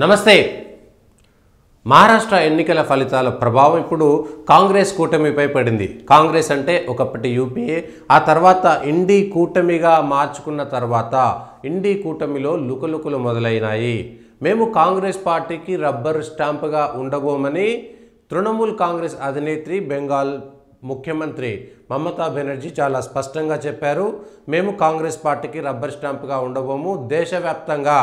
నమస్తే మహారాష్ట్ర ఎన్నికల ఫలితాల ప్రభావం ఇప్పుడు కాంగ్రెస్ కూటమిపై పడింది. కాంగ్రెస్ అంటే ఒకప్పటి యూపీఏ, ఆ తర్వాత ఇండీ కూటమిగా మార్చుకున్న తర్వాత ఇండీ కూటమిలో లుకలుకలు మొదలైనాయి. మేము కాంగ్రెస్ పార్టీకి రబ్బర్ స్టాంపుగా ఉండబోమని తృణమూల్ కాంగ్రెస్ అధినేత్రి బెంగాల్ ముఖ్యమంత్రి మమతా బెనర్జీ చాలా స్పష్టంగా చెప్పారు. మేము కాంగ్రెస్ పార్టీకి రబ్బర్ స్టాంపుగా ఉండబోము, దేశవ్యాప్తంగా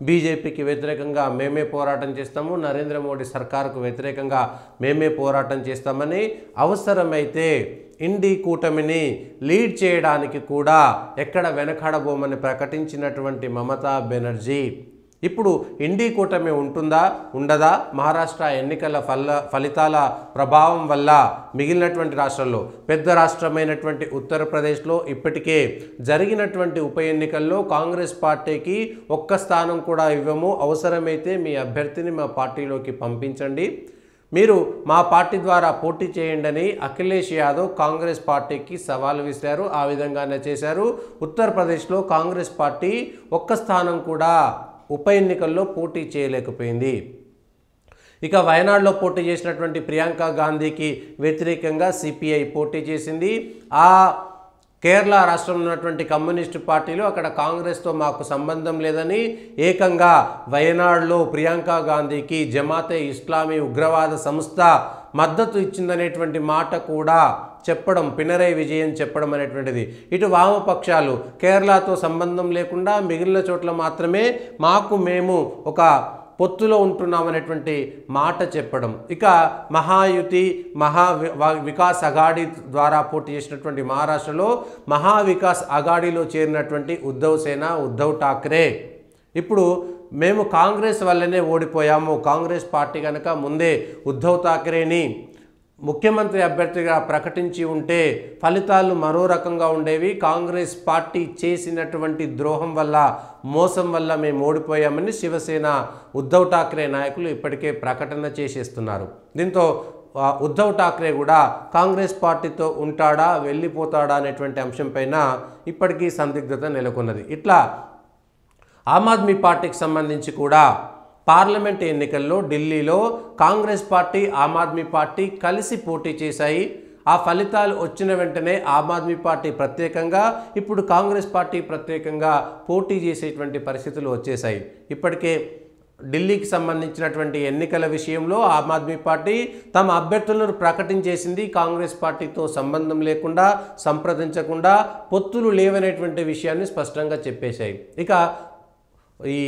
బీజేపీకి వ్యతిరేకంగా మేమే పోరాటం చేస్తాము, నరేంద్ర మోడీ సర్కారుకు వ్యతిరేకంగా మేమే పోరాటం చేస్తామని, అవసరమైతే ఇండీ కూటమిని లీడ్ చేయడానికి కూడా ఎక్కడ వెనకాడబోమని ప్రకటించినటువంటి మమతా బెనర్జీ ఇప్పుడు ఇండీ కూటమి ఉంటుందా ఉండదా, మహారాష్ట్ర ఎన్నికల ఫలితాల ప్రభావం వల్ల మిగిలినటువంటి రాష్ట్రాల్లో పెద్ద రాష్ట్రమైనటువంటి ఉత్తరప్రదేశ్లో ఇప్పటికే జరిగినటువంటి ఉప ఎన్నికల్లో కాంగ్రెస్ పార్టీకి ఒక్క స్థానం కూడా ఇవ్వము, అవసరమైతే మీ అభ్యర్థిని మా పార్టీలోకి పంపించండి, మీరు మా పార్టీ ద్వారా పోటీ చేయండి అని అఖిలేష్ యాదవ్ కాంగ్రెస్ పార్టీకి సవాలు విసిరారు. ఆ విధంగానే చేశారు. ఉత్తరప్రదేశ్లో కాంగ్రెస్ పార్టీ ఒక్క స్థానం కూడా ఉప ఎన్నికల్లో పోటీ చేయలేకపోయింది. ఇక వయనాడులో పోటీ చేసినటువంటి ప్రియాంక గాంధీకి వ్యతిరేకంగా సిపిఐ పోటీ చేసింది. ఆ కేరళ రాష్ట్రంలో ఉన్నటువంటి కమ్యూనిస్టు పార్టీలు అక్కడ కాంగ్రెస్తో మాకు సంబంధం లేదని ఏకంగా వయనాడులో ప్రియాంక గాంధీకి జమాతే ఇస్లామీ ఉగ్రవాద సంస్థ మద్దతు ఇచ్చిందనేటువంటి మాట కూడా చెప్పడం, పినరై విజయన్ చెప్పడం అనేటువంటిది. ఇటు వామపక్షాలు కేరళతో సంబంధం లేకుండా మిగిలిన చోట్ల మాత్రమే మేము ఒక పొత్తులో ఉంటున్నామనేటువంటి మాట చెప్పడం. ఇక మహాయుతి వికాస్ అఘాడీ ద్వారా పోటీ చేసినటువంటి మహారాష్ట్రలో మహావికాస్ అఘాడీలో చేరినటువంటి ఉద్ధవ్ ఠాక్రే ఇప్పుడు మేము కాంగ్రెస్ వల్లనే ఓడిపోయాము, కాంగ్రెస్ పార్టీ కనుక ముందే ఉద్ధవ్ ఠాక్రేని ముఖ్యమంత్రి అభ్యర్థిగా ప్రకటించి ఉంటే ఫలితాలు మరో రకంగా ఉండేవి, కాంగ్రెస్ పార్టీ చేసినటువంటి ద్రోహం వల్ల మోసం వల్ల మేము ఓడిపోయామని శివసేన ఉద్ధవ్ ఠాక్రే నాయకులు ఇప్పటికే ప్రకటన చేసేస్తున్నారు. దీంతో ఉద్ధవ్ ఠాక్రే కూడా కాంగ్రెస్ పార్టీతో ఉంటాడా వెళ్ళిపోతాడా అనేటువంటి అంశంపైన ఇప్పటికీ సందిగ్ధత నెలకొన్నది. ఇట్లా ఆమ్ ఆద్మీ పార్టీకి సంబంధించి కూడా పార్లమెంట్ ఎన్నికల్లో ఢిల్లీలో కాంగ్రెస్ పార్టీ ఆమ్ ఆద్మీ పార్టీ కలిసి పోటీ చేశాయి. ఆ ఫలితాలు వచ్చిన వెంటనే ఆమ్ ఆద్మీ పార్టీ ప్రత్యేకంగా, ఇప్పుడు కాంగ్రెస్ పార్టీ ప్రత్యేకంగా పోటీ చేసేటువంటి పరిస్థితులు వచ్చేసాయి. ఇప్పటికే ఢిల్లీకి సంబంధించినటువంటి ఎన్నికల విషయంలో ఆమ్ ఆద్మీ పార్టీ తమ అభ్యర్థులను ప్రకటించేసింది, కాంగ్రెస్ పార్టీతో సంబంధం లేకుండా, సంప్రదించకుండా, పొత్తులు లేవనేటువంటి విషయాన్ని స్పష్టంగా చెప్పేశాయి. ఇక ఈ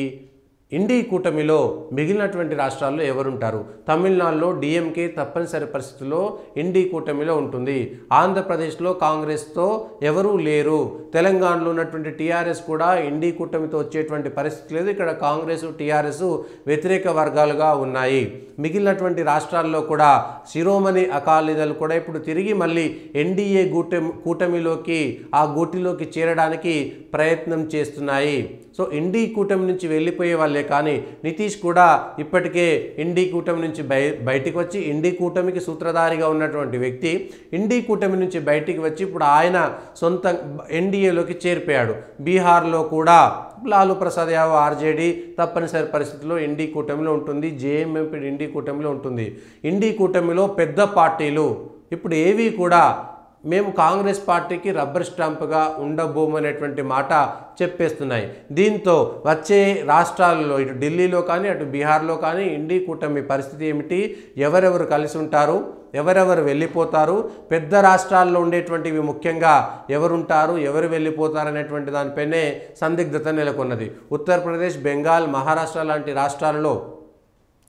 ఇండీ కూటమిలో మిగిలినటువంటి రాష్ట్రాల్లో ఎవరుంటారు? తమిళనాడులో డిఎంకే తప్పనిసరి పరిస్థితుల్లో ఇండీ కూటమిలో ఉంటుంది. ఆంధ్రప్రదేశ్లో కాంగ్రెస్తో ఎవరూ లేరు. తెలంగాణలో ఉన్నటువంటి టీఆర్ఎస్ కూడా ఇండీ కూటమితో వచ్చేటువంటి పరిస్థితి లేదు. ఇక్కడ కాంగ్రెస్ టీఆర్ఎస్ వ్యతిరేక వర్గాలుగా ఉన్నాయి. మిగిలినటువంటి రాష్ట్రాల్లో కూడా శిరోమణి అకాలీదళ్ కూడా ఇప్పుడు తిరిగి మళ్ళీ ఎన్డీఏ కూటమిలోకి ఆ గూటిలోకి చేరడానికి ప్రయత్నం చేస్తున్నాయి. సో ఇండీ కూటమి నుంచి వెళ్ళిపోయే వాళ్ళే, కానీ నితీష్ కూడా ఇప్పటికే ఇండీ కూటమి నుంచి బయటికి వచ్చి ఇండీ కూటమికి సూత్రధారిగా ఉన్నటువంటి వ్యక్తి ఇండీ కూటమి నుంచి బయటికి వచ్చి ఇప్పుడు ఆయన సొంత ఎన్డీఏలోకి చేరిపోయాడు. బీహార్లో కూడా లాలూ ప్రసాద్ యాదవ్ ఆర్జేడీ తప్పనిసరి పరిస్థితుల్లో ఇండీ కూటమిలో ఉంటుంది, జేఎంఎంపీ ఇండీ కూటమిలో ఉంటుంది. ఇండీ కూటమిలో పెద్ద పార్టీలు ఇప్పుడు ఏవి కూడా మేము కాంగ్రెస్ పార్టీకి రబ్బర్ స్టాంపుగా ఉండబోమనేటువంటి మాట చెప్పేస్తున్నాయి. దీంతో వచ్చే రాష్ట్రాలలో ఇటు ఢిల్లీలో కానీ అటు బీహార్లో కానీ ఇండీ కూటమి పరిస్థితి ఏమిటి, ఎవరెవరు కలిసి ఉంటారు, ఎవరెవరు వెళ్ళిపోతారు, పెద్ద రాష్ట్రాల్లో ఉండేటువంటివి ముఖ్యంగా ఎవరుంటారు, ఎవరు వెళ్ళిపోతారు అనేటువంటి దానిపైనే సందిగ్ధత నెలకొన్నది. ఉత్తరప్రదేశ్, బెంగాల్, మహారాష్ట్ర లాంటి రాష్ట్రాలలో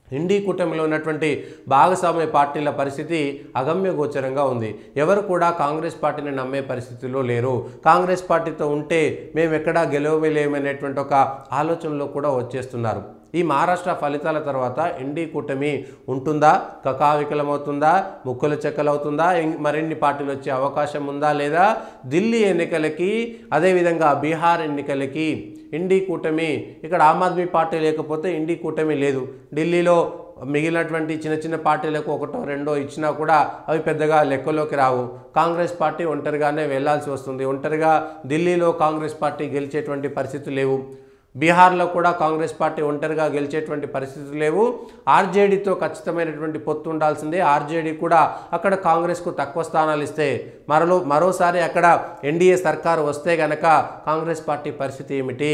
ఇండీ కూటమిలో ఉన్నటువంటి భాగస్వామ్య పార్టీల పరిస్థితి అగమ్య గోచరంగా ఉంది. ఎవరు కూడా కాంగ్రెస్ పార్టీని నమ్మే పరిస్థితిలో లేరు. కాంగ్రెస్ పార్టీతో ఉంటే మేము ఎక్కడా గెలవలేమనేటువంటి ఒక ఆలోచనలో కూడా వచ్చేస్తున్నారు. ఈ మహారాష్ట్ర ఫలితాల తర్వాత ఇండీ కూటమి ఉంటుందా, కకావికలమవుతుందా, ముక్కలు చెక్కలవుతుందా, మరిన్ని పార్టీలు వచ్చే అవకాశం ఉందా లేదా, ఢిల్లీ ఎన్నికలకి అదేవిధంగా బీహార్ ఎన్నికలకి ఇండీ కూటమి, ఇక్కడ ఆమ్ ఆద్మీ పార్టీ లేకపోతే ఇండీ కూటమి లేదు. ఢిల్లీలో మిగిలినటువంటి చిన్న చిన్న పార్టీలకు ఒకటో రెండో ఇచ్చినా కూడా అవి పెద్దగా లెక్కలోకి రావు. కాంగ్రెస్ పార్టీ ఒంటరిగానే వెళ్లాల్సి వస్తుంది. ఒంటరిగా ఢిల్లీలో కాంగ్రెస్ పార్టీ గెలిచేటువంటి పరిస్థితులు లేవు. బీహార్లో కూడా కాంగ్రెస్ పార్టీ ఒంటరిగా గెలిచేటువంటి పరిస్థితులు లేవు. ఆర్జేడీతో ఖచ్చితమైనటువంటి పొత్తు ఉండాల్సిందే. ఆర్జేడీ కూడా అక్కడ కాంగ్రెస్కు తక్కువ స్థానాలు ఇస్తే మరోసారి అక్కడ ఎన్డీఏ సర్కారు వస్తే గనక కాంగ్రెస్ పార్టీ పరిస్థితి ఏమిటి?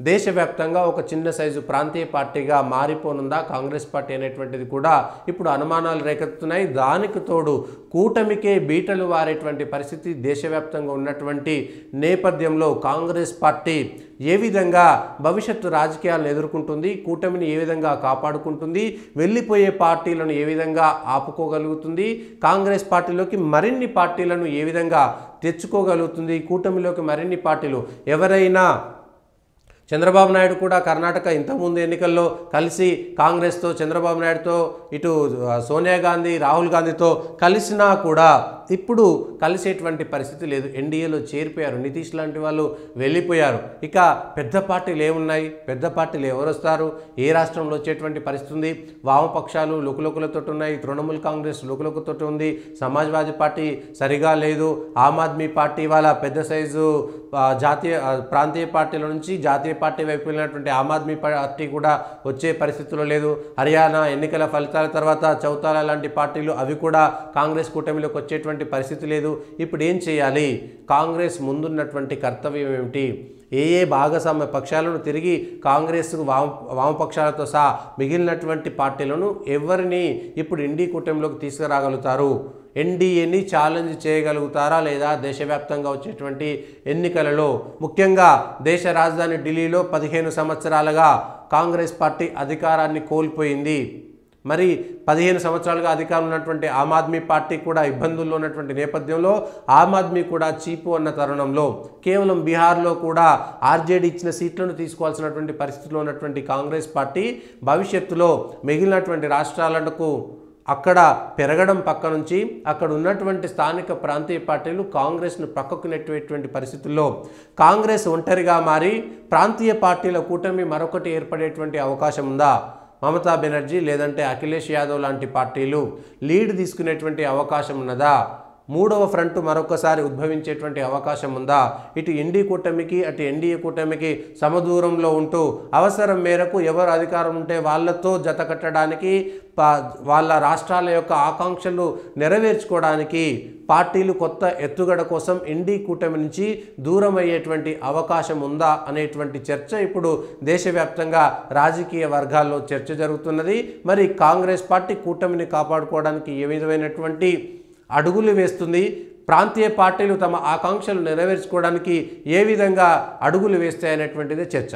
దేశవ్యాప్తంగా ఒక చిన్న సైజు ప్రాంతీయ పార్టీగా మారిపోనుందా కాంగ్రెస్ పార్టీ అనేటువంటిది కూడా ఇప్పుడు అనుమానాలు రేకెత్తుతున్నాయి. దానికి తోడు కూటమికే బీటలు వారేటువంటి పరిస్థితి దేశవ్యాప్తంగా ఉన్నటువంటి నేపథ్యంలో కాంగ్రెస్ పార్టీ ఏ విధంగా భవిష్యత్తు రాజకీయాలను ఎదుర్కొంటుంది, కూటమిని ఏ విధంగా కాపాడుకుంటుంది, వెళ్ళిపోయే పార్టీలను ఏ విధంగా ఆపుకోగలుగుతుంది, కాంగ్రెస్ పార్టీలోకి మరిన్ని పార్టీలను ఏ విధంగా తెచ్చుకోగలుగుతుంది, కూటమిలోకి మరిన్ని పార్టీలు ఎవరైనా చంద్రబాబు నాయుడు కూడా కర్ణాటక ఇంతకుముందు ఎన్నికల్లో కలిసి కాంగ్రెస్తో చంద్రబాబు నాయుడుతో ఇటు సోనియా గాంధీ రాహుల్ గాంధీతో కలిసినా కూడా ఇప్పుడు కలిసేటువంటి పరిస్థితి లేదు. ఎన్డీఏలో చేరిపోయారు. నితీష్ లాంటి వాళ్ళు వెళ్ళిపోయారు. ఇక పెద్ద పార్టీలు ఏమున్నాయి? పెద్ద పార్టీలు ఎవరు వస్తారు? ఏ రాష్ట్రంలో వచ్చేటువంటి పరిస్థితి ఉంది? వామపక్షాలు లుకులుకులతో ఉన్నాయి. తృణమూల్ కాంగ్రెస్ లుకులుకుతో ఉంది. సమాజ్వాదీ పార్టీ సరిగా లేదు. ఆమ్ ఆద్మీ పార్టీ వాళ్ళ పెద్ద సైజు ప్రాంతీయ పార్టీల నుంచి జాతీయ పార్టీ వైపు వెళ్ళినటువంటి ఆమ్ ఆద్మీ పార్టీ కూడా వచ్చే పరిస్థితుల్లో లేదు. హర్యానా ఎన్నికల ఫలితాల తర్వాత చౌతాలా లాంటి పార్టీలు అవి కూడా కాంగ్రెస్ కూటమిలోకి వచ్చేటువంటి పరిస్థితి లేదు. ఇప్పుడు ఏం చేయాలి? కాంగ్రెస్ ముందున్నటువంటి కర్తవ్యం ఏమిటి? ఏ భాగస్వామ్య పక్షాలను తిరిగి కాంగ్రెస్ వామపక్షాలతో సహా మిగిలినటువంటి పార్టీలను ఎవరిని ఇప్పుడు ఇండి కూటమిలోకి తీసుకురాగలుగుతారు? ఎన్డీఏని ఛాలెంజ్ చేయగలుగుతారా లేదా? దేశవ్యాప్తంగా వచ్చేటువంటి ఎన్నికలలో ముఖ్యంగా దేశ రాజధాని ఢిల్లీలో 15 సంవత్సరాలుగా కాంగ్రెస్ పార్టీ అధికారాన్ని కోల్పోయింది. మరి 15 సంవత్సరాలుగా అధికారంలో ఉన్నటువంటి ఆమ్ ఆద్మీ పార్టీ కూడా ఇబ్బందుల్లో ఉన్నటువంటి నేపథ్యంలో ఆమ్ ఆద్మీ కూడా చీపు అన్న తరుణంలో కేవలం బీహార్లో కూడా ఆర్జేడీ ఇచ్చిన సీట్లను తీసుకోవాల్సినటువంటి పరిస్థితిలో ఉన్నటువంటి కాంగ్రెస్ పార్టీ భవిష్యత్తులో మిగిలినటువంటి రాష్ట్రాలకు అక్కడ పెరగడం పక్క నుంచి అక్కడ ఉన్నటువంటి స్థానిక ప్రాంతీయ పార్టీలు కాంగ్రెస్ను పక్కకు నెట్టేటువంటి పరిస్థితుల్లో కాంగ్రెస్ ఒంటరిగా మారి ప్రాంతీయ పార్టీల కూటమి మరొకటి ఏర్పడేటువంటి అవకాశం ఉందా? మమతా బెనర్జీ లేదంటే అఖిలేష్ యాదవ్ లాంటి పార్టీలు లీడ్ తీసుకునేటువంటి అవకాశం ఉన్నదా? మూడవ ఫ్రంట్ మరొకసారి ఉద్భవించేటువంటి అవకాశం ఉందా? ఇటు ఇండి కూటమికి అటు ఎన్డీఏ కూటమికి సమదూరంలో ఉంటూ అవసరం మేరకు ఎవరు అధికారం ఉంటే వాళ్ళతో జత కట్టడానికి వాళ్ళ రాష్ట్రాల యొక్క ఆకాంక్షలు నెరవేర్చుకోవడానికి పార్టీలు కొత్త ఎత్తుగడ కోసం ఇండి కూటమి నుంచి దూరం అయ్యేటువంటి అవకాశం ఉందా అనేటువంటి చర్చ ఇప్పుడు దేశవ్యాప్తంగా రాజకీయ వర్గాల్లో చర్చ జరుగుతున్నది. మరి కాంగ్రెస్ పార్టీ కూటమిని కాపాడుకోవడానికి ఏ విధమైనటువంటి అడుగులు వేస్తుంది? ప్రాంతీయ పార్టీలు తమ ఆకాంక్షలు నెరవేర్చుకోవడానికి ఏ విధంగా అడుగులు వేస్తాయనేటువంటిదే చర్చ.